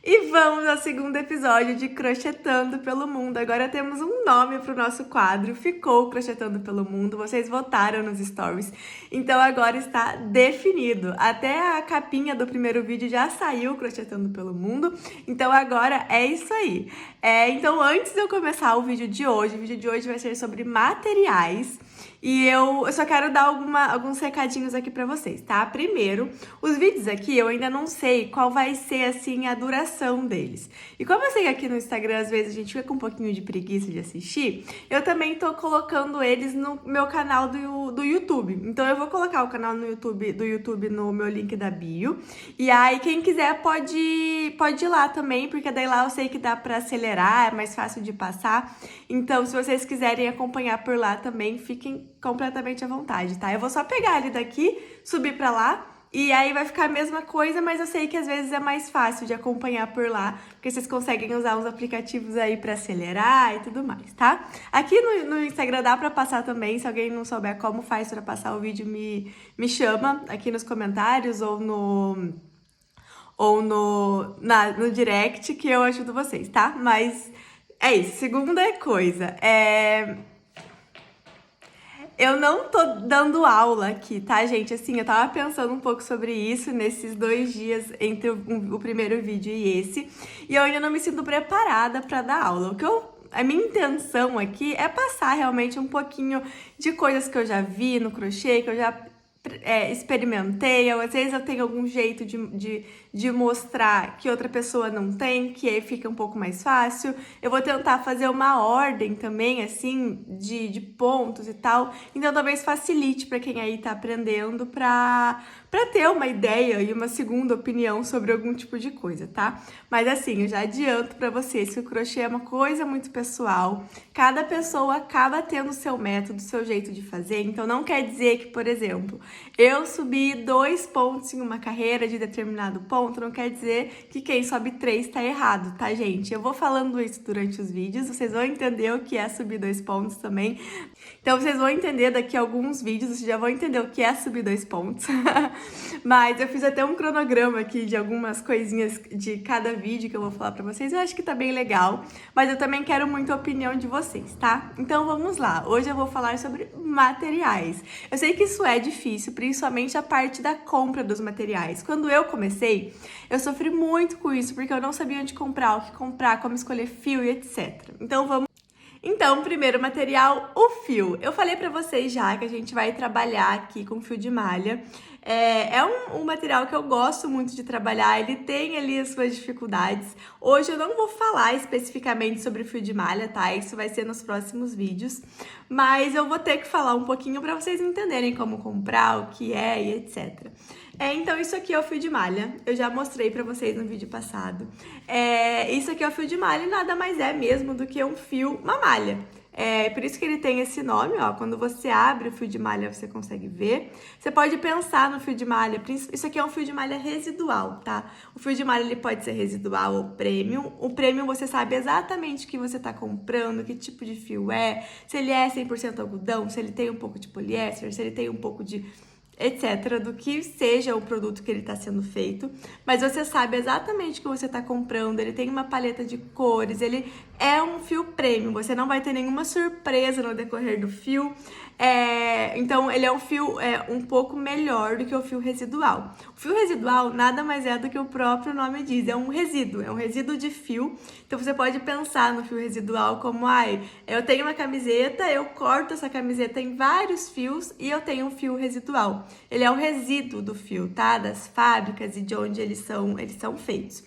E vamos ao segundo episódio de Crochetando pelo Mundo. Agora temos um nome para o nosso quadro, ficou Crochetando pelo Mundo. Vocês votaram nos stories, então agora está definido. Até a capinha do primeiro vídeo já saiu, Crochetando pelo Mundo, então agora é isso aí. Então antes de eu começar o vídeo de hoje vai ser sobre materiais. E eu só quero dar alguns recadinhos aqui pra vocês, tá? Primeiro, os vídeos aqui eu ainda não sei qual vai ser, assim, a duração deles. E como eu sei que aqui no Instagram, às vezes, a gente fica com um pouquinho de preguiça de assistir, eu também tô colocando eles no meu canal do YouTube. Então, eu vou colocar o canal do YouTube no meu link da bio. E aí, quem quiser pode ir lá também, porque daí lá eu sei que dá pra acelerar, é mais fácil de passar. Então, se vocês quiserem acompanhar por lá também, fiquem completamente à vontade, tá? Eu vou só pegar ele daqui, subir pra lá, e aí vai ficar a mesma coisa, mas eu sei que às vezes é mais fácil de acompanhar por lá, porque vocês conseguem usar uns aplicativos aí pra acelerar e tudo mais, tá? Aqui no Instagram dá pra passar também, se alguém não souber como faz pra passar o vídeo, me chama aqui nos comentários ou no direct que eu ajudo vocês, tá? Mas é isso. Segunda coisa, eu não tô dando aula aqui, tá, gente? Assim, eu tava pensando um pouco sobre isso nesses 2 dias entre o primeiro vídeo e esse, e eu ainda não me sinto preparada pra dar aula. A minha intenção aqui é passar realmente um pouquinho de coisas que eu já vi no crochê, que eu já experimentei. Às vezes eu tenho algum jeito de mostrar que outra pessoa não tem, que aí fica um pouco mais fácil. Eu vou tentar fazer uma ordem também, assim, de pontos e tal. Então talvez facilite para quem aí tá aprendendo pra ter uma ideia e uma segunda opinião sobre algum tipo de coisa, tá? Mas assim, eu já adianto para vocês que o crochê é uma coisa muito pessoal. Cada pessoa acaba tendo o seu método, o seu jeito de fazer. Então não quer dizer que, por exemplo, eu subi 2 pontos em uma carreira de determinado ponto, não quer dizer que quem sobe 3 tá errado, tá, gente? Eu vou falando isso durante os vídeos, vocês vão entender o que é subir 2 pontos também. Então vocês vão entender daqui a alguns vídeos, vocês já vão entender o que é subir 2 pontos. Mas eu fiz até um cronograma aqui de algumas coisinhas de cada vídeo que eu vou falar pra vocês. Eu acho que tá bem legal, mas eu também quero muito a opinião de vocês, tá? Então vamos lá. Hoje eu vou falar sobre materiais. Eu sei que isso é difícil, principalmente a parte da compra dos materiais. Quando eu comecei, eu sofri muito com isso, porque eu não sabia onde comprar, o que comprar, como escolher fio e etc. Então, primeiro material, o fio. Eu falei pra vocês já que a gente vai trabalhar aqui com fio de malha. É um material que eu gosto muito de trabalhar, ele tem ali as suas dificuldades. Hoje eu não vou falar especificamente sobre fio de malha, tá? Isso vai ser nos próximos vídeos. Mas eu vou ter que falar um pouquinho pra vocês entenderem como comprar, o que é e etc. Então isso aqui é o fio de malha, eu já mostrei pra vocês no vídeo passado. Isso aqui é o fio de malha e nada mais é mesmo do que um fio, uma malha. Por isso que ele tem esse nome, ó. Quando você abre o fio de malha, você consegue ver. Você pode pensar no fio de malha, isso aqui é um fio de malha residual, tá? O fio de malha, ele pode ser residual ou premium. O premium, você sabe exatamente o que você tá comprando, que tipo de fio é, se ele é 100% algodão, se ele tem um pouco de poliéster, se ele tem um pouco de etc, do que seja o produto que ele está sendo feito, mas você sabe exatamente o que você está comprando, ele tem uma paleta de cores, ele é um fio premium, você não vai ter nenhuma surpresa no decorrer do fio, então ele é um fio um pouco melhor do que o fio residual. O fio residual nada mais é do que o próprio nome diz, é um resíduo de fio, então você pode pensar no fio residual como, eu tenho uma camiseta, eu corto essa camiseta em vários fios e eu tenho um fio residual. Ele é o resíduo do fio, tá? Das fábricas e de onde eles são feitos.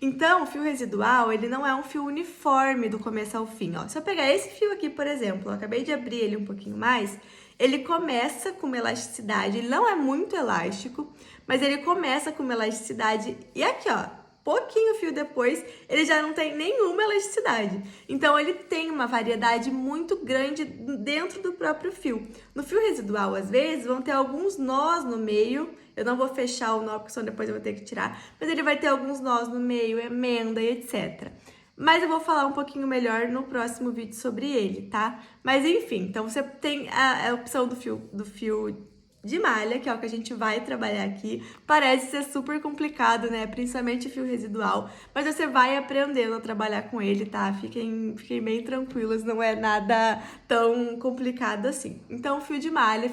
Então, o fio residual, ele não é um fio uniforme do começo ao fim, ó. Se eu pegar esse fio aqui, por exemplo, eu acabei de abrir ele um pouquinho mais, ele começa com uma elasticidade, ele não é muito elástico, mas ele começa com uma elasticidade, e aqui, ó, pouquinho fio depois, ele já não tem nenhuma elasticidade. Então, ele tem uma variedade muito grande dentro do próprio fio. No fio residual, às vezes, vão ter alguns nós no meio. Eu não vou fechar o nó, porque senão depois eu vou ter que tirar. Mas ele vai ter alguns nós no meio, emenda e etc. Mas eu vou falar um pouquinho melhor no próximo vídeo sobre ele, tá? Mas enfim, então você tem a opção do fio de malha, que é o que a gente vai trabalhar aqui. Parece ser super complicado, né? Principalmente fio residual, mas você vai aprendendo a trabalhar com ele, tá? Fiquem bem tranquilos, não é nada tão complicado assim. Então, fio de malha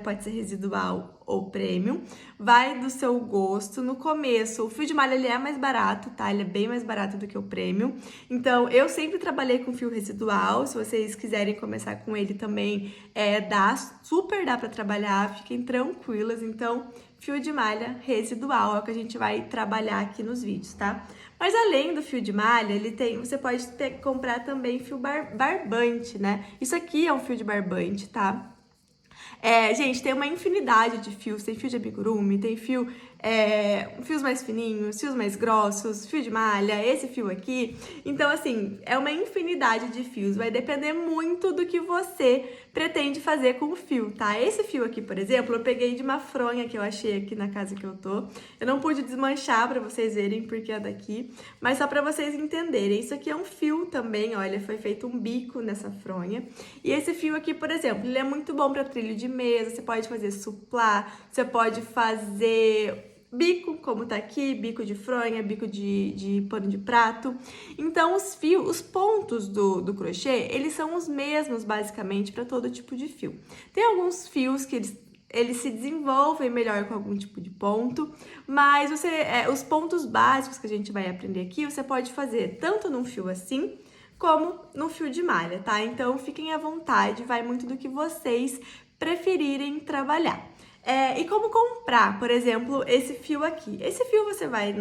pode ser residual ou premium, vai do seu gosto. No começo, o fio de malha ele é mais barato, tá? Ele é bem mais barato do que o premium. Então, eu sempre trabalhei com fio residual. Se vocês quiserem começar com ele também, super dá pra trabalhar, fiquem tranquilas. Então, fio de malha residual é o que a gente vai trabalhar aqui nos vídeos, tá? Mas além do fio de malha, você pode comprar também fio barbante, né? Isso aqui é um fio de barbante, tá? Gente, tem uma infinidade de fios, tem fio de amigurumi, tem fios mais fininhos, fios mais grossos, fio de malha, esse fio aqui. Então, assim, é uma infinidade de fios, vai depender muito do que você pretende fazer com o fio, tá? Esse fio aqui, por exemplo, eu peguei de uma fronha que eu achei aqui na casa que eu tô. Eu não pude desmanchar pra vocês verem porque é daqui, mas só pra vocês entenderem. Isso aqui é um fio também, olha, foi feito um bico nessa fronha. E esse fio aqui, por exemplo, ele é muito bom pra trilho de mesa, você pode fazer suplá, você pode fazer bico, como tá aqui, bico de fronha, bico de pano de prato. Então, os pontos do crochê, eles são os mesmos, basicamente, para todo tipo de fio. Tem alguns fios que eles se desenvolvem melhor com algum tipo de ponto, mas os pontos básicos que a gente vai aprender aqui, você pode fazer tanto num fio assim, como no fio de malha, tá? Então, fiquem à vontade, vai muito do que vocês preferirem trabalhar. E como comprar, por exemplo, esse fio aqui. Esse fio você vai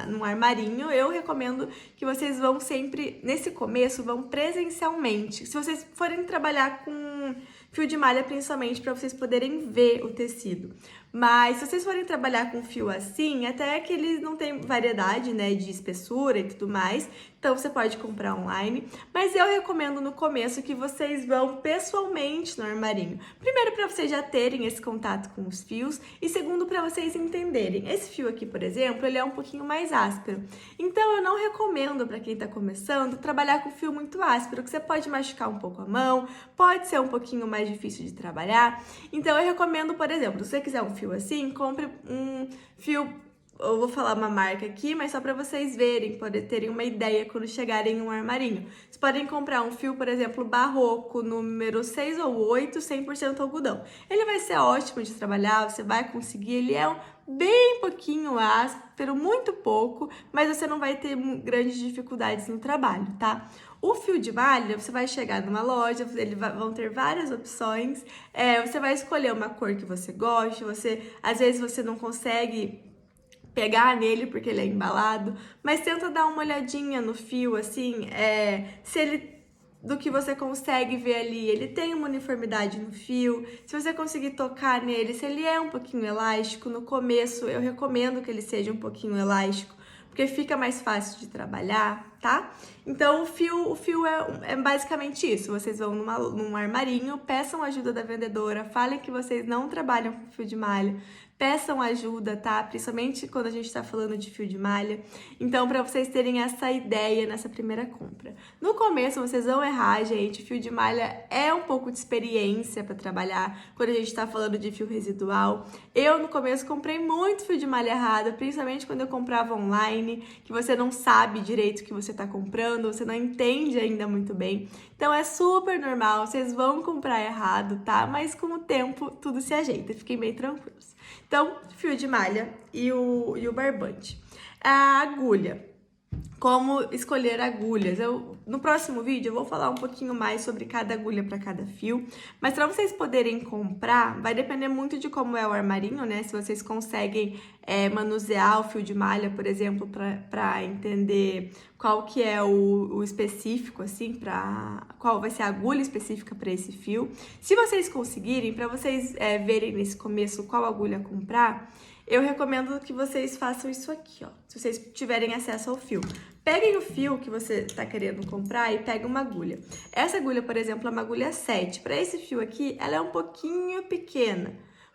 num armarinho, eu recomendo que vocês vão sempre, nesse começo, vão presencialmente. Se vocês forem trabalhar com fio de malha, principalmente, para vocês poderem ver o tecido. Mas se vocês forem trabalhar com fio assim, até que eles não têm variedade, né, de espessura e tudo mais, então você pode comprar online. Mas eu recomendo no começo que vocês vão pessoalmente no armarinho. Primeiro, para vocês já terem esse contato com os fios, e segundo, para vocês entenderem. Esse fio aqui, por exemplo, ele é um pouquinho mais áspero. Então, eu não recomendo para quem tá começando trabalhar com fio muito áspero, que você pode machucar um pouco a mão, pode ser um pouquinho mais difícil de trabalhar. Então, eu recomendo, por exemplo, se você quiser um fio assim, compre um fio, eu vou falar uma marca aqui, mas só para vocês verem, poder terem uma ideia quando chegarem em um armarinho. Vocês podem comprar um fio, por exemplo, barroco, número 6 ou 8, 100% algodão. Ele vai ser ótimo de trabalhar, você vai conseguir, ele é bem pouquinho áspero, muito pouco, mas você não vai ter grandes dificuldades no trabalho, tá? O fio de malha, você vai chegar numa loja, vão ter várias opções, você vai escolher uma cor que você goste, às vezes você não consegue pegar nele porque ele é embalado, mas tenta dar uma olhadinha no fio, assim, se ele, do que você consegue ver ali, ele tem uma uniformidade no fio, se você conseguir tocar nele, se ele é um pouquinho elástico, no começo eu recomendo que ele seja um pouquinho elástico, porque fica mais fácil de trabalhar, tá? Então, o fio é basicamente isso. Vocês vão num armarinho, peçam ajuda da vendedora, falem que vocês não trabalham com fio de malha, peçam ajuda, tá? Principalmente quando a gente tá falando de fio de malha. Então, para vocês terem essa ideia nessa primeira compra. No começo, vocês vão errar, gente. Fio de malha é um pouco de experiência para trabalhar quando a gente tá falando de fio residual. Eu, no começo, comprei muito fio de malha errado, principalmente quando eu comprava online, que você não sabe direito o que você tá comprando, você não entende ainda muito bem. Então, é super normal, vocês vão comprar errado, tá? Mas com o tempo, tudo se ajeita, fiquem bem tranquilos. Então, fio de malha e o barbante. A agulha. Como escolher agulhas. No próximo vídeo eu vou falar um pouquinho mais sobre cada agulha para cada fio, mas para vocês poderem comprar, vai depender muito de como é o armarinho, né? Se vocês conseguem manusear o fio de malha, por exemplo, para entender qual que é o específico, assim, qual vai ser a agulha específica para esse fio. Se vocês conseguirem, para vocês verem nesse começo qual agulha comprar, eu recomendo que vocês façam isso aqui, ó, se vocês tiverem acesso ao fio. Peguem o fio que você está querendo comprar e peguem uma agulha. Essa agulha, por exemplo, é uma agulha 7. Para esse fio aqui, ela é um pouquinho pequena.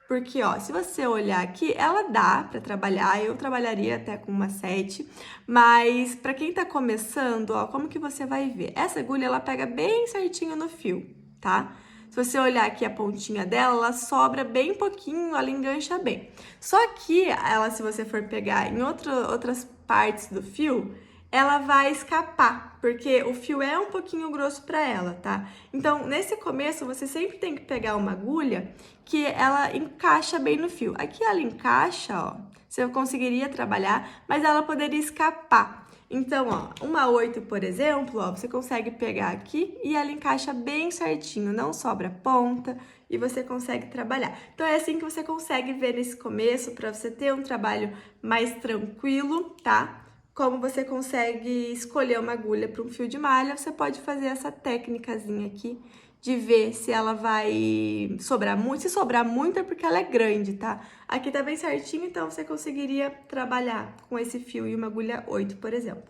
Porque, ó, se você olhar aqui, ela dá para trabalhar. Eu trabalharia até com uma 7. Mas, para quem tá começando, ó, como que você vai ver? Essa agulha, ela pega bem certinho no fio, tá? Se você olhar aqui a pontinha dela, ela sobra bem pouquinho, ela engancha bem. Só que ela, se você for pegar em outras partes do fio, ela vai escapar, porque o fio é um pouquinho grosso para ela, tá? Então, nesse começo, você sempre tem que pegar uma agulha que ela encaixa bem no fio. Aqui ela encaixa, ó, você conseguiria trabalhar, mas ela poderia escapar. Então, ó, uma 8, por exemplo, ó, você consegue pegar aqui e ela encaixa bem certinho, não sobra ponta e você consegue trabalhar. Então, é assim que você consegue ver nesse começo, para você ter um trabalho mais tranquilo, tá? Como você consegue escolher uma agulha para um fio de malha, você pode fazer essa técnicazinha aqui de ver se ela vai sobrar muito. Se sobrar muito é porque ela é grande, tá? Aqui tá bem certinho, então você conseguiria trabalhar com esse fio e uma agulha 8, por exemplo.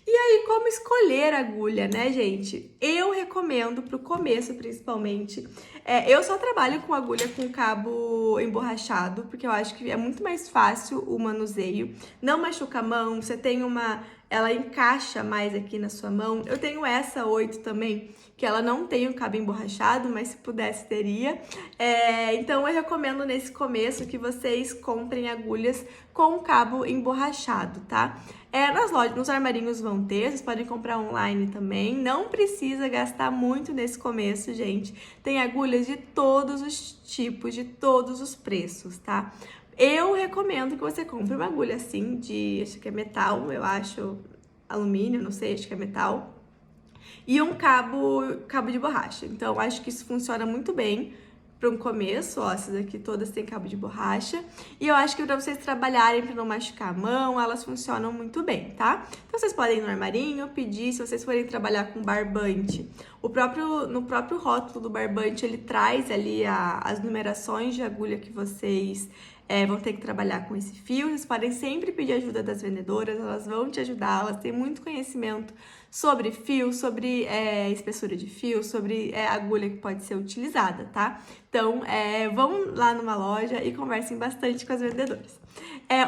E aí, como escolher a agulha, né, gente? Eu recomendo pro começo, principalmente. Eu só trabalho com agulha com cabo emborrachado, porque eu acho que é muito mais fácil o manuseio. Não machuca a mão, você tem ela encaixa mais aqui na sua mão. Eu tenho essa 8 também, que ela não tem o cabo emborrachado, mas se pudesse teria. Então eu recomendo nesse começo que vocês comprem agulhas com cabo emborrachado, tá? Nas lojas, nos armarinhos vão ter, vocês podem comprar online também. Não precisa gastar muito nesse começo, gente. Tem agulhas de todos os tipos, de todos os preços, tá? Eu recomendo que você compre uma agulha assim, acho que é metal, eu acho, alumínio, não sei, acho que é metal. E um cabo de borracha. Então, acho que isso funciona muito bem para um começo, ó, essas aqui todas têm cabo de borracha. E eu acho que para vocês trabalharem para não machucar a mão, elas funcionam muito bem, tá? Então, vocês podem ir no armarinho, pedir, se vocês forem trabalhar com barbante. No próprio rótulo do barbante, ele traz ali as numerações de agulha que vocês vão ter que trabalhar com esse fio. Vocês podem sempre pedir ajuda das vendedoras, elas vão te ajudar, elas têm muito conhecimento sobre fio, sobre espessura de fio, sobre agulha que pode ser utilizada, tá? Então, vão lá numa loja e conversem bastante com as vendedoras.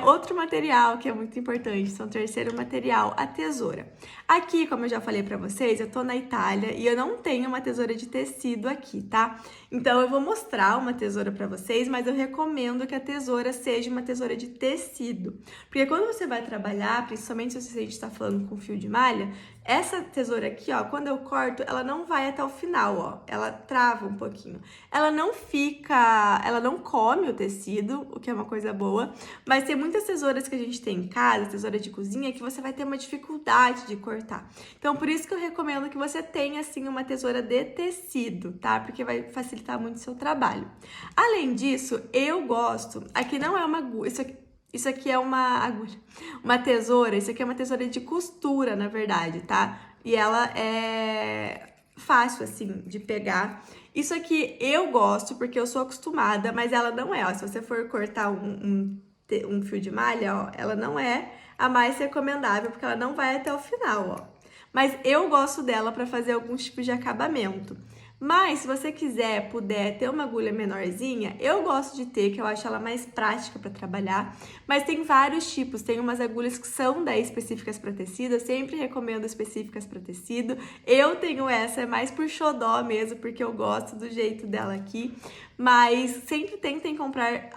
Outro material que é muito importante, então, terceiro material, a tesoura. Aqui, como eu já falei pra vocês, eu tô na Itália e eu não tenho uma tesoura de tecido aqui, tá? Então, eu vou mostrar uma tesoura pra vocês, mas eu recomendo que a tesoura seja uma tesoura de tecido. Porque quando você vai trabalhar, principalmente se a gente tá falando com fio de malha, essa tesoura aqui, ó, quando eu corto, ela não vai até o final, ó. Ela trava um pouquinho. Ela não come o tecido, o que é uma coisa boa, mas tem muitas tesouras que a gente tem em casa, tesoura de cozinha, que você vai ter uma dificuldade de cortar. Então, por isso que eu recomendo que você tenha, assim, uma tesoura de tecido, tá? Porque vai facilitar muito o seu trabalho. Além disso, eu gosto... Aqui não é uma agulha, isso aqui é uma agulha, uma tesoura, isso aqui é uma tesoura de costura, na verdade, tá? E ela é fácil, assim, de pegar. Isso aqui eu gosto porque eu sou acostumada, mas ela não é, ó. Se você for cortar um fio de malha, ó, ela não é a mais recomendável, porque ela não vai até o final, ó. Mas eu gosto dela para fazer alguns tipos de acabamento. Mas, se você puder ter uma agulha menorzinha, eu gosto de ter, que eu acho ela mais prática para trabalhar. Mas tem vários tipos, tem umas agulhas que são daí específicas para tecido, eu sempre recomendo específicas para tecido. Eu tenho essa, é mais por xodó mesmo, porque eu gosto do jeito dela aqui. Mas sempre tentem comprar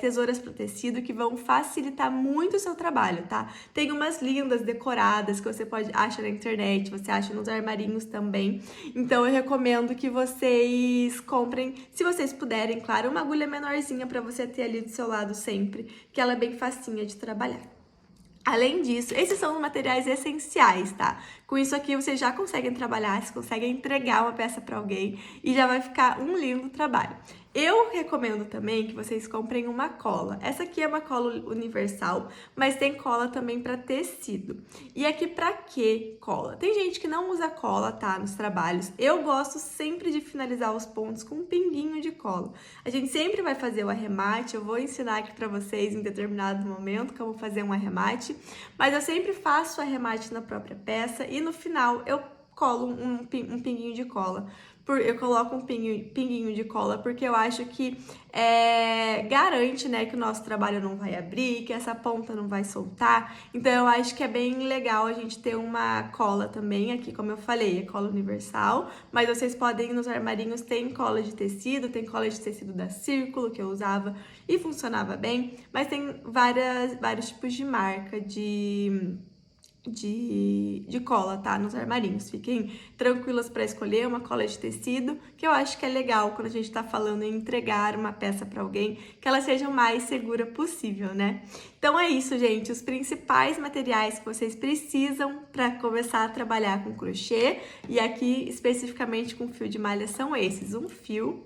tesouras para tecido que vão facilitar muito o seu trabalho, tá? Tem umas lindas, decoradas, que você acha na internet, você acha nos armarinhos também. Então, eu recomendo que vocês comprem, se vocês puderem, claro, uma agulha menorzinha para você ter ali do seu lado sempre, que ela é bem facinha de trabalhar. Além disso, esses são os materiais essenciais, tá? Com isso aqui, vocês já conseguem trabalhar, vocês conseguem entregar uma peça para alguém e já vai ficar um lindo trabalho. Eu recomendo também que vocês comprem uma cola. Essa aqui é uma cola universal, mas tem cola também para tecido. E aqui para que cola? Tem gente que não usa cola, tá? Nos trabalhos. Eu gosto sempre de finalizar os pontos com um pinguinho de cola. A gente sempre vai fazer o arremate, eu vou ensinar aqui para vocês em determinado momento como fazer um arremate, mas eu sempre faço o arremate na própria peça e no final eu colo um pinguinho de cola. eu coloco um pinguinho de cola porque eu acho que garante, né, que o nosso trabalho não vai abrir, que essa ponta não vai soltar. Então eu acho que é bem legal a gente ter uma cola também aqui, como eu falei, é cola universal, mas vocês podem, nos armarinhos tem cola de tecido, tem cola de tecido da Círculo que eu usava e funcionava bem, mas tem vários tipos de marca de cola, tá? Nos armarinhos. Fiquem tranquilas para escolher uma cola de tecido, que eu acho que é legal quando a gente tá falando em entregar uma peça para alguém, que ela seja o mais segura possível, né? Então é isso, gente. Os principais materiais que vocês precisam para começar a trabalhar com crochê, e aqui especificamente com fio de malha, são esses: um fio,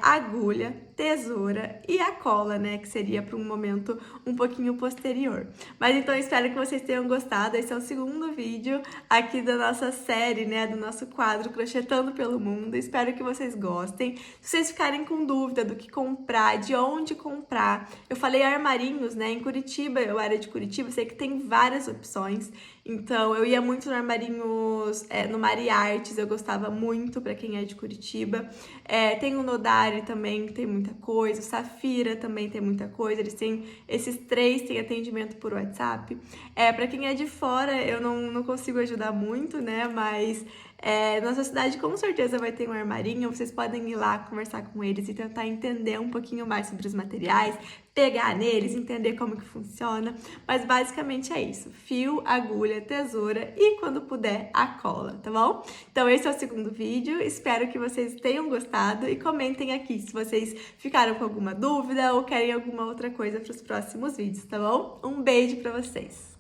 agulha, tesoura e a cola, né, que seria para um momento um pouquinho posterior. Mas então eu espero que vocês tenham gostado. Esse é o segundo vídeo aqui da nossa série, né, do nosso quadro Crochetando pelo Mundo. Espero que vocês gostem. Se vocês ficarem com dúvida do que comprar, de onde comprar, eu falei armarinhos, né, em Curitiba, eu era de Curitiba, sei que tem várias opções. Então, eu ia muito no armarinhos, no Mari Artes, eu gostava muito, para quem é de Curitiba. Tem o Nodari também, que tem muita coisa. O Safira também tem muita coisa. Eles têm, esses três têm atendimento por WhatsApp. Para quem é de fora, eu não consigo ajudar muito, né? Mas nossa cidade com certeza vai ter um armarinho. Vocês podem ir lá conversar com eles e tentar entender um pouquinho mais sobre os materiais, pegar neles, entender como que funciona. Mas basicamente é isso: fio, agulha, tesoura e, quando puder, a cola, tá bom? Então esse é o segundo vídeo. Espero que vocês tenham gostado e comentem aqui se vocês ficaram com alguma dúvida ou querem alguma outra coisa para os próximos vídeos, tá bom? Um beijo para vocês!